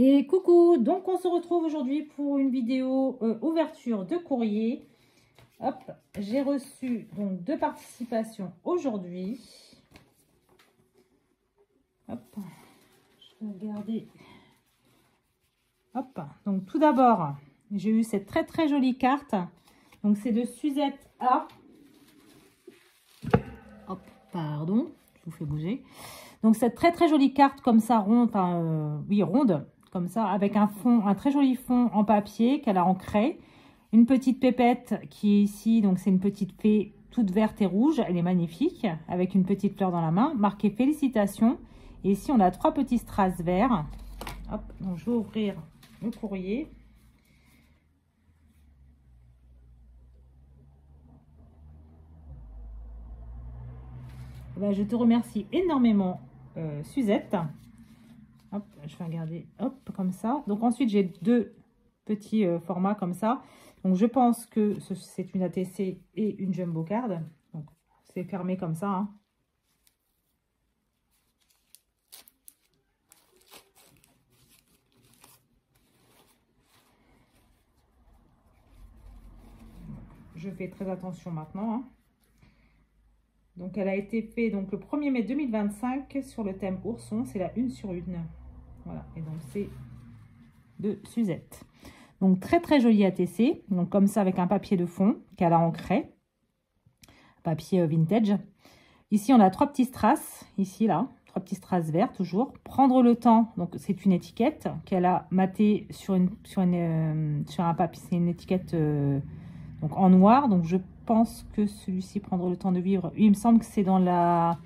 Et coucou, donc on se retrouve aujourd'hui pour une vidéo ouverture de courrier. Hop, j'ai reçu donc 2 participations aujourd'hui. Hop, je vais regarder. Hop, donc tout d'abord, j'ai eu cette très jolie carte. Donc c'est de Suzette A. Hop, pardon, je vous fais bouger. Donc cette très jolie carte comme ça, ronde, ronde. Comme ça, avec un fond, un très joli fond en papier qu'elle a ancré. Une petite pépette qui est ici, donc c'est une petite fée toute verte et rouge. Elle est magnifique, avec une petite fleur dans la main, marquée félicitations. Et ici, on a 3 petits strass verts. Hop, donc je vais ouvrir le courrier. Et ben, je te remercie énormément, Suzette. Hop, je vais regarder, hop, comme ça. Donc ensuite, j'ai 2 petits formats comme ça. Donc je pense que c'est une ATC et une Jumbo Card. Donc c'est fermé comme ça. Hein. Je fais très attention maintenant. Hein. Donc elle a été faite donc, le 1er mai 2025 sur le thème ourson. C'est la 1 sur 1. Voilà, et donc c'est de Suzette. Donc très jolie ATC, donc comme ça avec un papier de fond qu'elle a ancré, papier vintage. Ici on a 3 petits strass, ici là, 3 petits strass verts toujours. Prendre le temps, donc c'est une étiquette qu'elle a matée sur un papier, c'est une étiquette donc en noir. Donc je pense que celui-ci prendre le temps de vivre. Il me semble que c'est dans la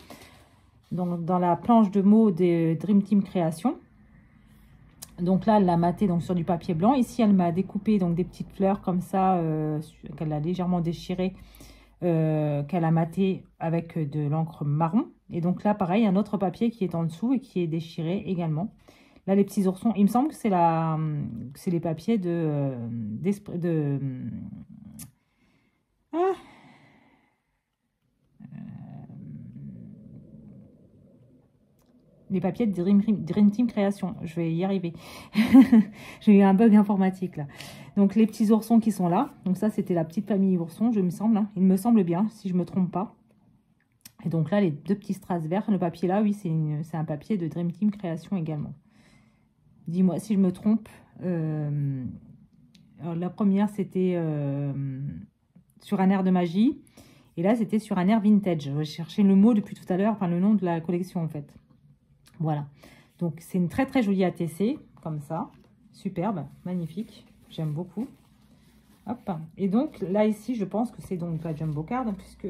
planche de mots de Dream Team Création. Donc là, elle l'a maté donc sur du papier blanc. Ici, elle m'a découpé donc des petites fleurs comme ça, qu'elle a légèrement déchirées, qu'elle a maté avec de l'encre marron. Et donc là, pareil, un autre papier qui est en dessous et qui est déchiré également. Là, les petits oursons, il me semble que c'est les papiers les papiers de Dream Team Création. Je vais y arriver. J'ai eu un bug informatique là. Donc les petits oursons qui sont là. Donc ça, c'était la petite famille ourson, je me semble. Hein. Il me semble bien, si je ne me trompe pas. Et donc là, les 2 petits strass verts. Le papier là, oui, c'est un papier de Dream Team Création également. Dis-moi si je me trompe. Alors, la première, c'était sur un air de magie. Et là, c'était sur un air vintage. Je cherchais le mot depuis tout à l'heure, enfin le nom de la collection en fait. Voilà, donc c'est une très jolie ATC, comme ça, superbe, magnifique, j'aime beaucoup. Hop, et donc là ici, je pense que c'est donc la Jumbo Card, puisque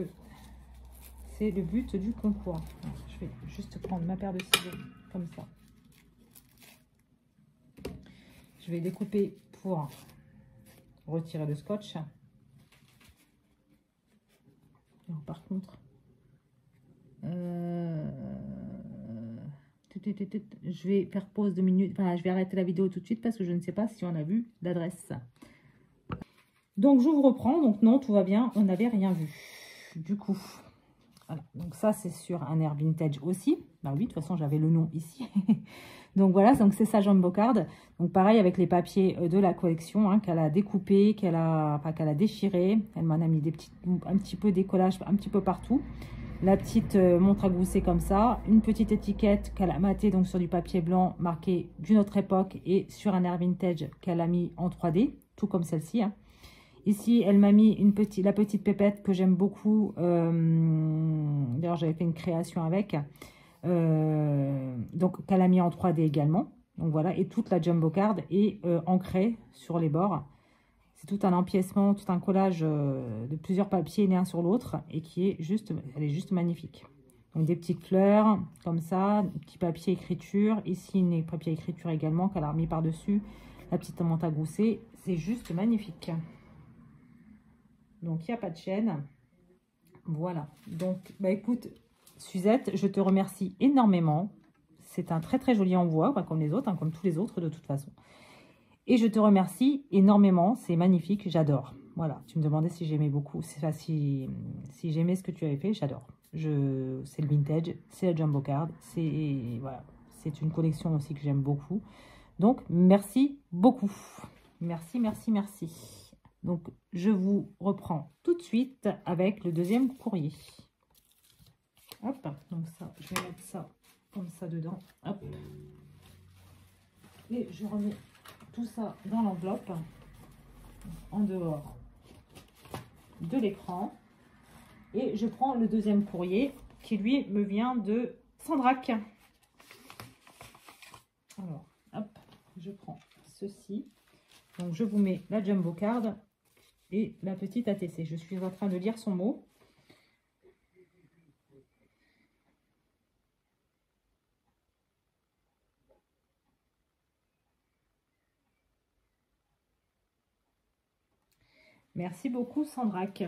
c'est le but du concours. Je vais juste prendre ma paire de ciseaux, comme ça. Je vais découper pour retirer le scotch. Alors, par contre... je vais faire pause 2 minutes. Enfin, je vais arrêter la vidéo tout de suite parce que je ne sais pas si on a vu l'adresse. Donc, je vous reprends. Donc, non, tout va bien. On n'avait rien vu. Du coup, voilà. Donc, ça, c'est sur un air vintage aussi. Bah oui, de toute façon, j'avais le nom ici. Donc, voilà. Donc, c'est sa Jumbo Card. Donc, pareil avec les papiers de la collection hein, qu'elle a découpé, qu'elle a déchiré. Elle m'en a mis un petit peu décollage un petit peu partout. La petite montre à gousset comme ça, une petite étiquette qu'elle a matée donc sur du papier blanc marqué d'une autre époque et sur un air vintage qu'elle a mis en 3D, tout comme celle-ci. Hein. Ici, elle m'a mis la petite pépette que j'aime beaucoup. D'ailleurs, j'avais fait une création avec. Donc, qu'elle a mis en 3D également. Donc voilà, et toute la Jumbo Card est ancrée sur les bords. C'est tout un empiècement, tout un collage de plusieurs papiers l'un sur l'autre et elle est juste magnifique. Donc des petites fleurs comme ça, un petit papier écriture. Ici, une papier écriture également qu'elle a remis par-dessus. La petite menthe à gousset, c'est juste magnifique. Donc, il n'y a pas de chaîne. Voilà. Donc, bah écoute, Suzette, je te remercie énormément. C'est un très joli envoi, comme les autres, hein, comme tous les autres de toute façon. Et je te remercie énormément, c'est magnifique, j'adore. Voilà, tu me demandais si j'aimais beaucoup, si j'aimais ce que tu avais fait, j'adore. C'est le vintage, c'est la Jumbo Card, c'est voilà, c'est une collection aussi que j'aime beaucoup. Donc, merci beaucoup. Merci, merci, merci. Donc, je vous reprends tout de suite avec le deuxième courrier. Hop, donc ça, je vais mettre ça comme ça dedans. Hop. Et je remets tout ça dans l'enveloppe en dehors de l'écran. Et je prends le deuxième courrier qui, lui, me vient de Sandrac. Alors, hop, je prends ceci. Donc, je vous mets la Jumbo Card et la petite ATC. Je suis en train de lire son mot. Merci beaucoup, Sandrac.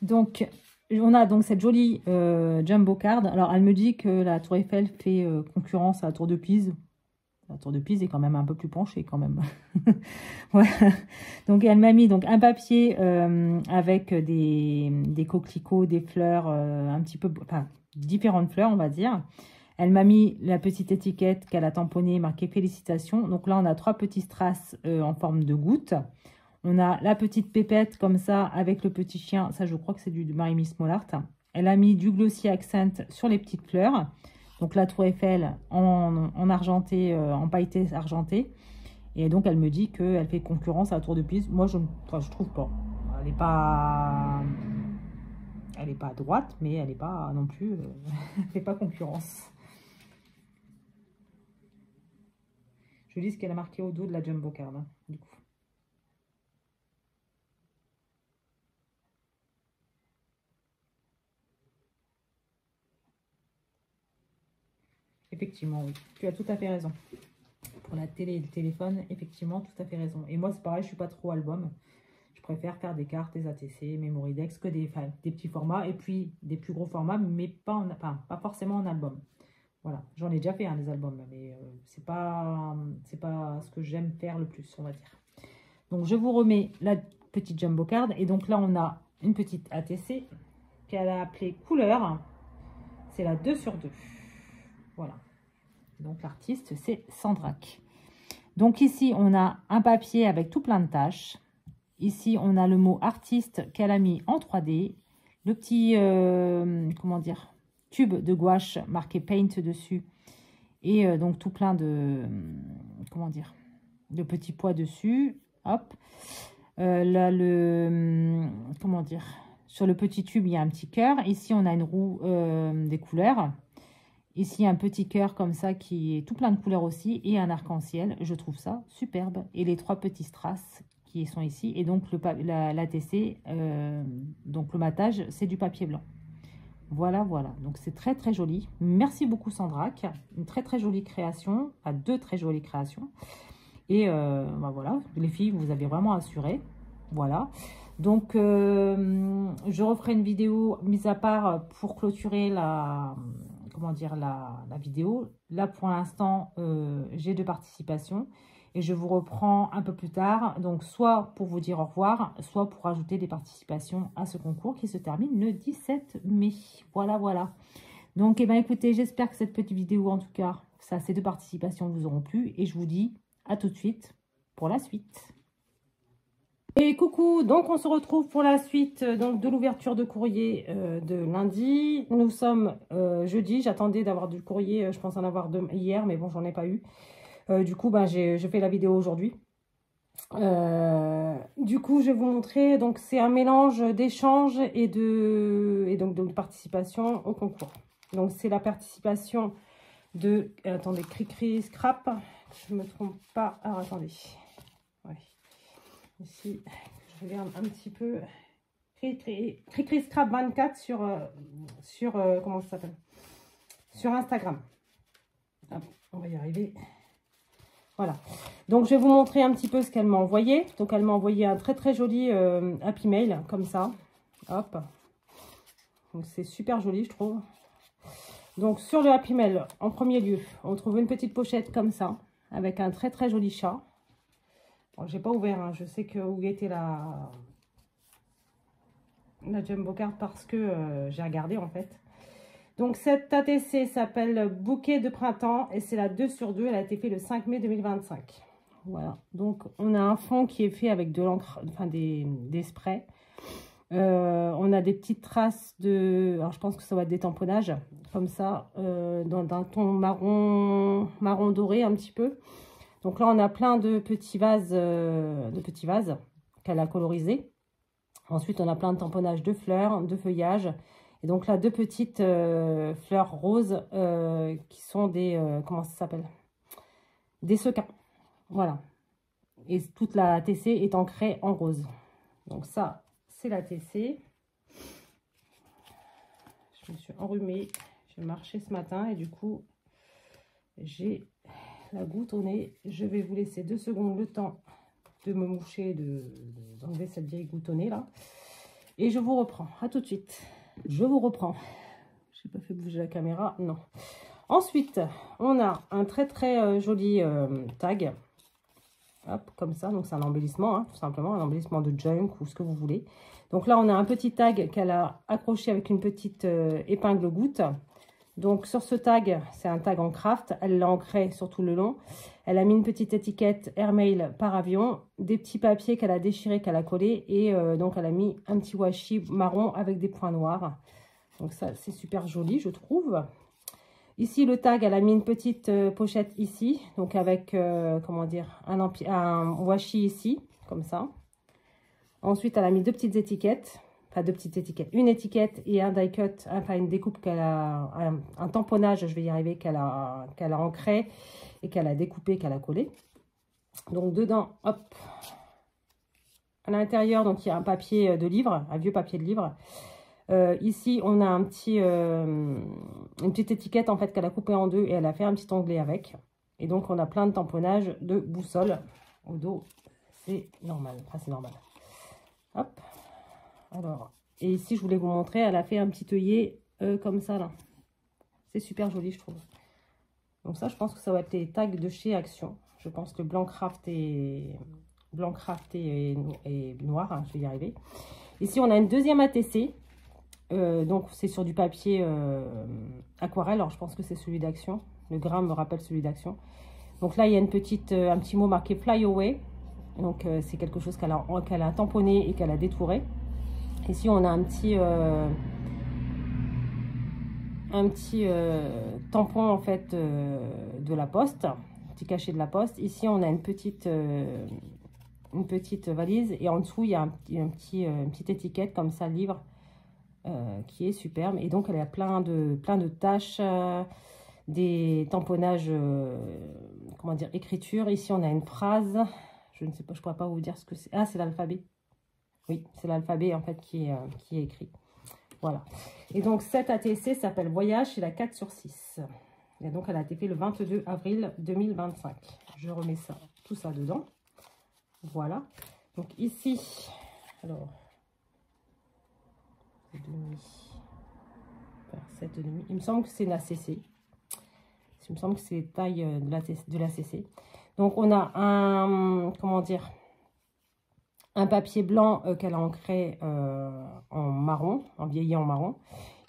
Donc, on a donc cette jolie Jumbo Card. Alors, elle me dit que la Tour Eiffel fait concurrence à la Tour de Pise. La Tour de Pise est quand même un peu plus penchée quand même. Ouais. Donc, elle m'a mis donc un papier avec des coquelicots, des fleurs, un petit peu, enfin, différentes fleurs, on va dire. Elle m'a mis la petite étiquette qu'elle a tamponnée, marquée félicitations. Donc là, on a 3 petits strass en forme de goutte. On a la petite pépette comme ça avec le petit chien. Ça, je crois que c'est du Marie-Miss Mollart. Elle a mis du glossy accent sur les petites fleurs. Donc la Tour Eiffel en argenté, en pailleté argenté. Et donc, elle me dit qu'elle fait concurrence à la Tour de Pise. Moi, je trouve pas. Elle n'est pas... Elle n'est pas droite, mais elle n'est pas non plus... elle fait pas concurrence. Je lis ce qu'elle a marqué au dos de la Jumbo Card, hein, du coup. Effectivement, oui. Tu as tout à fait raison. Pour la télé et le téléphone, effectivement, tout à fait raison. Et moi, c'est pareil, je suis pas trop album. Je préfère faire des cartes, des ATC, Memoridex, que des petits formats. Et puis, des plus gros formats, mais pas forcément en album. Voilà, j'en ai déjà fait des albums, mais c'est pas ce que j'aime faire le plus, on va dire. Donc, je vous remets la petite Jumbo Card. Et donc là, on a une petite ATC qu'elle a appelée couleur. C'est la 2 sur 2. Voilà. Donc, l'artiste, c'est Sandrac. Donc, ici, on a un papier avec tout plein de tâches. Ici, on a le mot artiste qu'elle a mis en 3D. Le petit, comment dire, tube de gouache marqué paint dessus. Et donc, tout plein de, comment dire, de petits pois dessus. Hop. Là, comment dire, sur le petit tube, il y a un petit cœur. Ici, on a une roue des couleurs. Ici, un petit cœur comme ça qui est tout plein de couleurs aussi. Et un arc-en-ciel. Je trouve ça superbe. Et les 3 petits strass qui sont ici. Et donc, l'ATC, donc le matage, c'est du papier blanc. Voilà, voilà. Donc, c'est très, très joli. Merci beaucoup, Sandrac. Une très, très jolie création. Enfin, 2 très jolies créations. Et bah voilà, les filles, vous avez vraiment assuré. Voilà. Donc, je referai une vidéo mise à part pour clôturer comment dire, la vidéo. Là, pour l'instant, j'ai 2 participations. Et je vous reprends un peu plus tard. Donc, soit pour vous dire au revoir, soit pour ajouter des participations à ce concours qui se termine le 17 mai. Voilà, voilà. Donc, eh ben, écoutez, j'espère que cette petite vidéo, en tout cas, ces 2 participations vous auront plu. Et je vous dis à tout de suite pour la suite. Et coucou, donc on se retrouve pour la suite donc de l'ouverture de courrier de lundi. Nous sommes jeudi, j'attendais d'avoir du courrier, je pense en avoir hier, mais bon, j'en ai pas eu. Du coup, ben, j'ai fait la vidéo aujourd'hui. Du coup, je vais vous montrer, donc c'est un mélange d'échange et donc de participation au concours. Donc c'est la participation de, attendez, Cricri Scrap, je ne me trompe pas. Alors attendez, ouais. Ici, je regarde un petit peu. Cricri Scrap 24 sur comment ça s'appelle, sur Instagram. Hop, on va y arriver. Voilà. Donc, je vais vous montrer un petit peu ce qu'elle m'a envoyé. Donc, elle m'a envoyé un très, très joli Happy Mail, comme ça. Hop. Donc, c'est super joli, je trouve. Donc, sur le Happy Mail, en premier lieu, on trouve une petite pochette comme ça, avec un très, très joli chat. Bon, j'ai pas ouvert, hein. Je sais que où était la Jumbo Card parce que j'ai regardé, en fait. Donc, cette ATC s'appelle Bouquet de printemps et c'est la 2 sur 2. Elle a été faite le 5 mai 2025. Voilà. Donc, on a un fond qui est fait avec de l'encre, enfin des sprays. On a des petites traces de... Alors, je pense que ça va être des tamponnages, comme ça, d'un ton marron doré un petit peu. Donc là, on a plein de petits vases qu'elle a colorisés. Ensuite, on a plein de tamponnages de fleurs, de feuillages. Et donc là, 2 petites fleurs roses qui sont des... comment ça s'appelle? Des sequins. Voilà. Et toute la TC est ancrée en rose. Donc ça, c'est la TC. Je me suis enrhumée. J'ai marché ce matin et du coup, j'ai la goutte au nez. Je vais vous laisser 2 secondes le temps de me moucher, d'enlever cette vieille goutte au nez là. Et je vous reprends. À tout de suite. Je vous reprends. Je n'ai pas fait bouger la caméra. Non. Ensuite, on a un très joli tag. Hop, comme ça. Donc, c'est un embellissement, hein, tout simplement. Un embellissement de junk ou ce que vous voulez. Donc là, on a un petit tag qu'elle a accroché avec une petite épingle goutte. Donc, sur ce tag, c'est un tag en craft. Elle l'a ancré sur tout le long. Elle a mis une petite étiquette Airmail par avion. Des petits papiers qu'elle a déchirés, qu'elle a collés. Et donc, elle a mis un petit washi marron avec des points noirs. Donc, ça, c'est super joli, je trouve. Ici, le tag, elle a mis une petite pochette ici. Donc, avec, comment dire, un washi ici, comme ça. Ensuite, elle a mis 2 petites étiquettes. Enfin, 2 petites étiquettes. Une étiquette et un die cut, enfin une découpe qu'elle a, un tamponnage, je vais y arriver, qu'elle a ancré et qu'elle a découpé, qu'elle a collé. Donc, dedans, hop, à l'intérieur, donc il y a un papier de livre, un vieux papier de livre. Ici, on a un petit, une petite étiquette en fait qu'elle a coupée en 2 et elle a fait un petit onglet avec. Et donc, on a plein de tamponnages de boussole au dos. C'est normal, enfin c'est normal. Hop. Alors, et ici, je voulais vous montrer, elle a fait un petit œillet comme ça, là. C'est super joli, je trouve. Donc ça, je pense que ça va être les tags de chez Action. Je pense que blanc craft et noir, hein, je vais y arriver. Ici, on a une deuxième ATC. Donc, c'est sur du papier aquarelle. Alors, je pense que c'est celui d'Action. Le grain me rappelle celui d'Action. Donc là, il y a un petit mot marqué Fly Away. Donc, c'est quelque chose qu'elle a tamponné et qu'elle a détouré. Ici, on a un petit tampon en fait de la poste, un petit cachet de la poste. Ici, on a une petite valise et en dessous, il y a une petite étiquette comme ça, livre, qui est superbe. Et donc, elle a plein de taches, des tamponnages, comment dire, écriture. Ici, on a une phrase. Je ne sais pas, je ne pourrais pas vous dire ce que c'est. Ah, c'est l'alphabet. Oui, c'est l'alphabet en fait qui est écrit. Voilà. Et donc, cette ATC s'appelle Voyage, c'est la 4 sur 6. Et donc, elle a été faite le 22 avril 2025. Je remets ça, tout ça dedans. Voilà. Donc, ici, alors, 7,5. Il me semble que c'est une ACC. Il me semble que c'est les tailles de l'ACC. Donc, on a un, comment dire, un papier blanc qu'elle a ancré en marron, en vieilli en marron.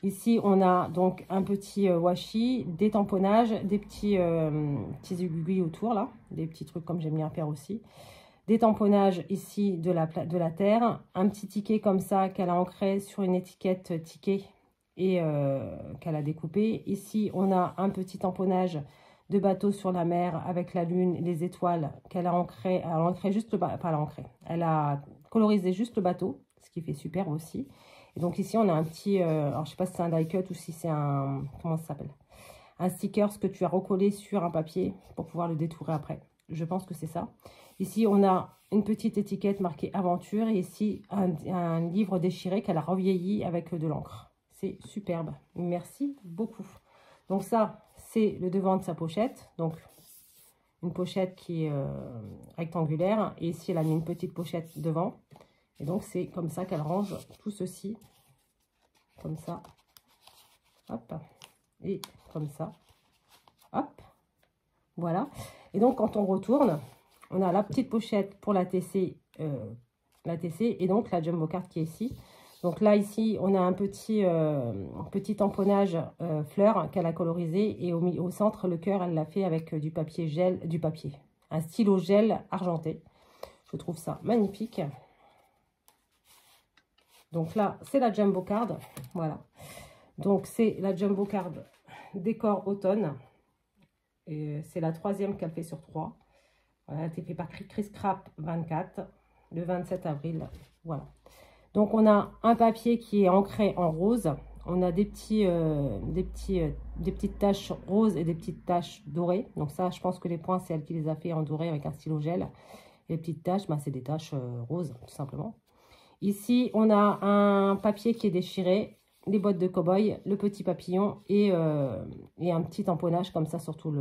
Ici, on a donc un petit washi, des tamponnages, des petits aiguilles autour, là, des petits trucs comme j'aime bien faire aussi. Des tamponnages ici de la terre, un petit ticket comme ça qu'elle a ancré sur une étiquette ticket et qu'elle a découpé. Ici, on a un petit tamponnage de bateau sur la mer avec la lune et les étoiles qu'elle a ancré. Elle a ancré juste le bateau, pas elle a ancré. Elle a colorisé juste le bateau, ce qui fait super aussi. Et donc ici, on a un petit, alors je sais pas si c'est un die cut ou si c'est un, comment ça s'appelle? Un sticker, ce que tu as recollé sur un papier pour pouvoir le détourer après. Je pense que c'est ça. Ici, on a une petite étiquette marquée aventure et ici, un livre déchiré qu'elle a revieilli avec de l'encre. C'est superbe. Merci beaucoup. Donc ça, c'est le devant de sa pochette. Donc, une pochette qui est rectangulaire. Et ici, elle a mis une petite pochette devant. Et donc, c'est comme ça qu'elle range tout ceci. Comme ça. Hop. Et comme ça. Hop. Voilà. Et donc, quand on retourne, on a la petite pochette pour la TC et donc la jumbo card qui est ici. Donc là, ici, on a un petit tamponnage fleur qu'elle a colorisé. Et au centre, le cœur, elle l'a fait avec du papier gel, un stylo gel argenté. Je trouve ça magnifique. Donc là, c'est la Jumbo Card. Voilà. Donc c'est la Jumbo Card décor automne. C'est la 3e qu'elle fait sur 3. Voilà, elle a été faite par Chris Craft 24, le 27 avril. Voilà. Donc, on a un papier qui est ancré en rose. On a des petites taches roses et des petites taches dorées. Donc, ça, je pense que les points, c'est elle qui les a fait en doré avec un stylo gel. Les petites taches, bah, c'est des taches roses, tout simplement. Ici, on a un papier qui est déchiré, les bottes de cow-boy, le petit papillon et un petit tamponnage comme ça, surtout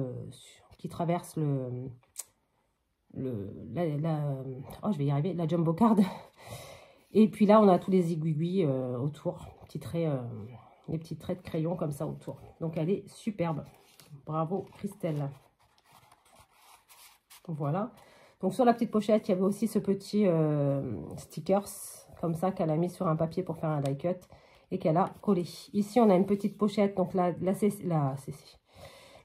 qui traverse oh, je vais y arriver, la Jumbo Card. Et puis là, on a tous les aiguilles autour, les petits traits de crayon comme ça autour. Donc, elle est superbe. Bravo, Christelle. Voilà. Donc, sur la petite pochette, il y avait aussi ce petit stickers comme ça qu'elle a mis sur un papier pour faire un die cut et qu'elle a collé. Ici, on a une petite pochette. Donc, la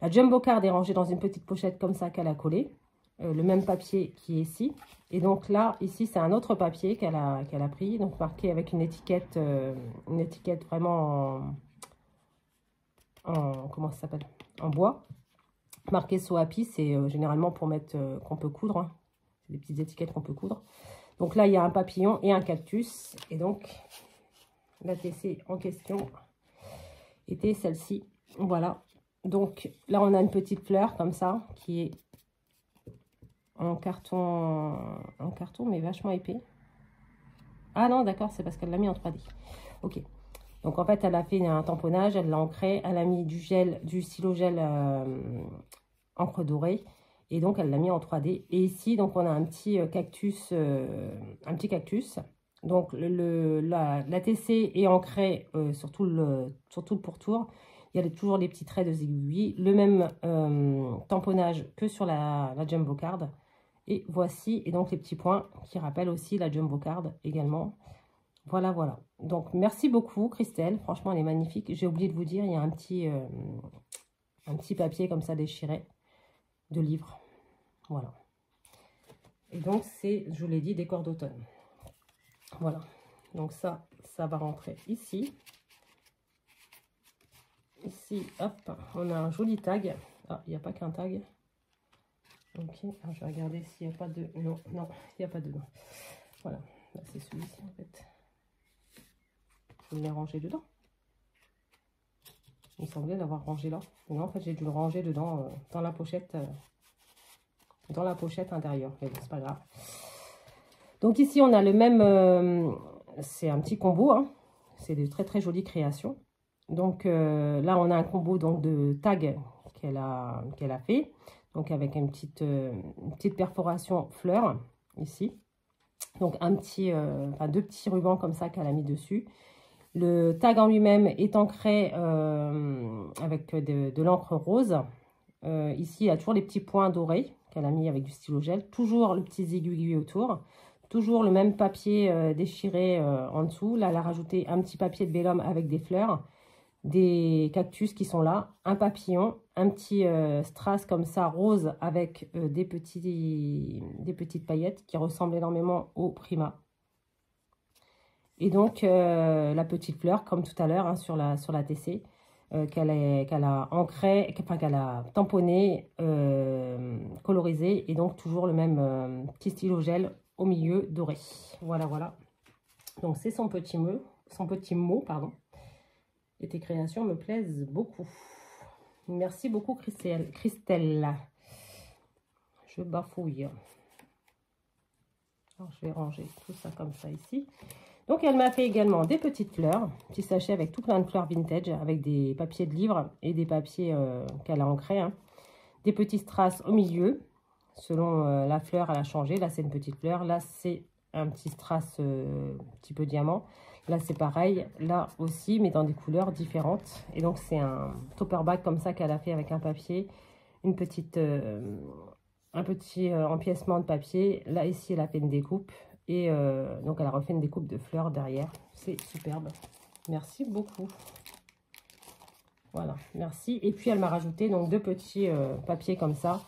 Jumbo Card est rangée dans une petite pochette comme ça qu'elle a collée. Le même papier qui est ici. Et donc là, ici, c'est un autre papier qu'elle a pris, donc marqué avec une étiquette vraiment comment ça s'appelle, en bois. Marqué So Happy, c'est généralement pour mettre qu'on peut coudre. Hein. C'est des petites étiquettes qu'on peut coudre. Donc là, il y a un papillon et un cactus. Et donc, la TC en question était celle-ci. Voilà. Donc là, on a une petite fleur comme ça qui est en carton mais vachement épais. Ah non, d'accord, c'est parce qu'elle l'a mis en 3D. Ok. Donc en fait, elle a fait un tamponnage, elle l'a ancré, elle a mis du stylo gel encre dorée. Et donc, elle l'a mis en 3D. Et ici, donc, on a un petit cactus. Donc, la TC est ancrée sur tout le pourtour. Il y a toujours les petits traits de aiguilles. Le même tamponnage que sur la Jumbo Card. Et voici, et donc les petits points qui rappellent aussi la Jumbo Card également. Voilà, voilà. Donc, merci beaucoup, Christelle. Franchement, elle est magnifique. J'ai oublié de vous dire, il y a un petit papier comme ça déchiré de livre. Voilà. Et donc, c'est, je vous l'ai dit, décor d'automne. Voilà. Donc, ça va rentrer ici. Ici, hop, on a un joli tag. Ah, il n'y a pas qu'un tag. Ok, alors je vais regarder s'il n'y a pas de... Non, non, il n'y a pas de... Voilà, là c'est celui-ci en fait. Je l'ai rangé dedans. Il me semblait l'avoir rangé là. Mais non, en fait, j'ai dû le ranger dedans, dans la pochette intérieure. Mais bon, c'est pas grave. Donc ici, on a le même... c'est un petit combo, hein. C'est de très très jolies créations. Donc là, on a un combo donc, de tags qu'elle a fait. Donc avec une petite perforation fleur ici. Donc deux petits rubans comme ça qu'elle a mis dessus. Le tag en lui-même est ancré avec de l'encre rose. Ici, il y a toujours les petits points dorés qu'elle a mis avec du stylo gel. Toujours le petit aiguille autour. Toujours le même papier déchiré en dessous. Là, elle a rajouté un petit papier de vélum avec des fleurs. Des cactus qui sont là, un papillon, un petit strass comme ça rose avec des petites paillettes qui ressemblent énormément au Prima. Et donc la petite fleur comme tout à l'heure hein, sur la TC qu'elle a ancrée, enfin qu'elle a tamponné, colorisé et donc toujours le même petit stylo gel au milieu doré. Voilà, voilà. Donc c'est son petit mot, pardon. Et tes créations me plaisent beaucoup. Merci beaucoup, Christelle. Je bafouille. Alors, je vais ranger tout ça comme ça ici. Donc, elle m'a fait également des petites fleurs. Petit sachet avec tout plein de fleurs vintage, avec des papiers de livre et des papiers qu'elle a ancrés. Hein. Des petits strass au milieu. Selon la fleur, elle a changé. Là, c'est une petite fleur. Là, c'est un petit strass petit peu diamant. Là, c'est pareil. Là aussi, mais dans des couleurs différentes. Et donc, c'est un topper bag comme ça qu'elle a fait avec un papier. Un petit empiècement de papier. Là, ici, elle a fait une découpe. Et donc, elle a refait une découpe de fleurs derrière. C'est superbe. Merci beaucoup. Voilà, merci. Et puis, elle m'a rajouté donc 2 petits papiers comme ça,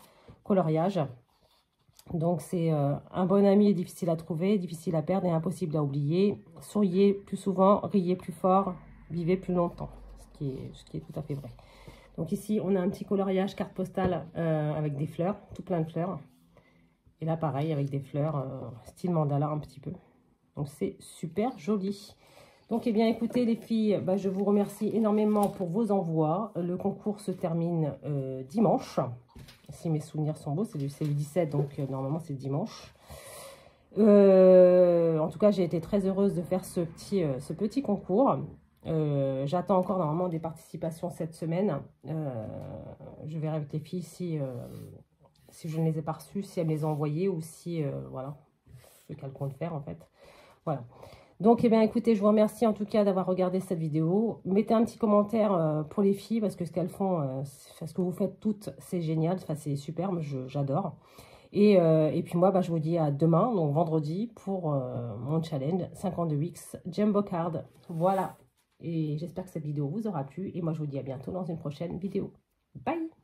coloriage. Donc, c'est un bon ami difficile à trouver, difficile à perdre et impossible à oublier. Souriez plus souvent, riez plus fort, vivez plus longtemps. Ce qui est tout à fait vrai. Donc, ici, on a un petit coloriage carte postale avec des fleurs, tout plein de fleurs. Et là, pareil, avec des fleurs style mandala un petit peu. Donc, c'est super joli. Donc, eh bien, écoutez, les filles, bah, je vous remercie énormément pour vos envois. Le concours se termine dimanche. Si mes souvenirs sont beaux, c'est le 17, donc normalement, c'est dimanche. En tout cas, j'ai été très heureuse de faire ce petit concours. J'attends encore normalement des participations cette semaine. Je verrai avec les filles si je ne les ai pas reçues, si elles me les ont envoyées ou si, voilà, ce qu'elles comptent faire en fait. Voilà. Donc, eh bien, écoutez, je vous remercie en tout cas d'avoir regardé cette vidéo. Mettez un petit commentaire pour les filles parce que ce qu'elles font, ce que vous faites toutes, c'est génial. Enfin, c'est super, j'adore. Et puis moi, bah, je vous dis à demain, donc vendredi, pour mon challenge 52 weeks Jumbo Card. Voilà. Et j'espère que cette vidéo vous aura plu. Et moi, je vous dis à bientôt dans une prochaine vidéo. Bye!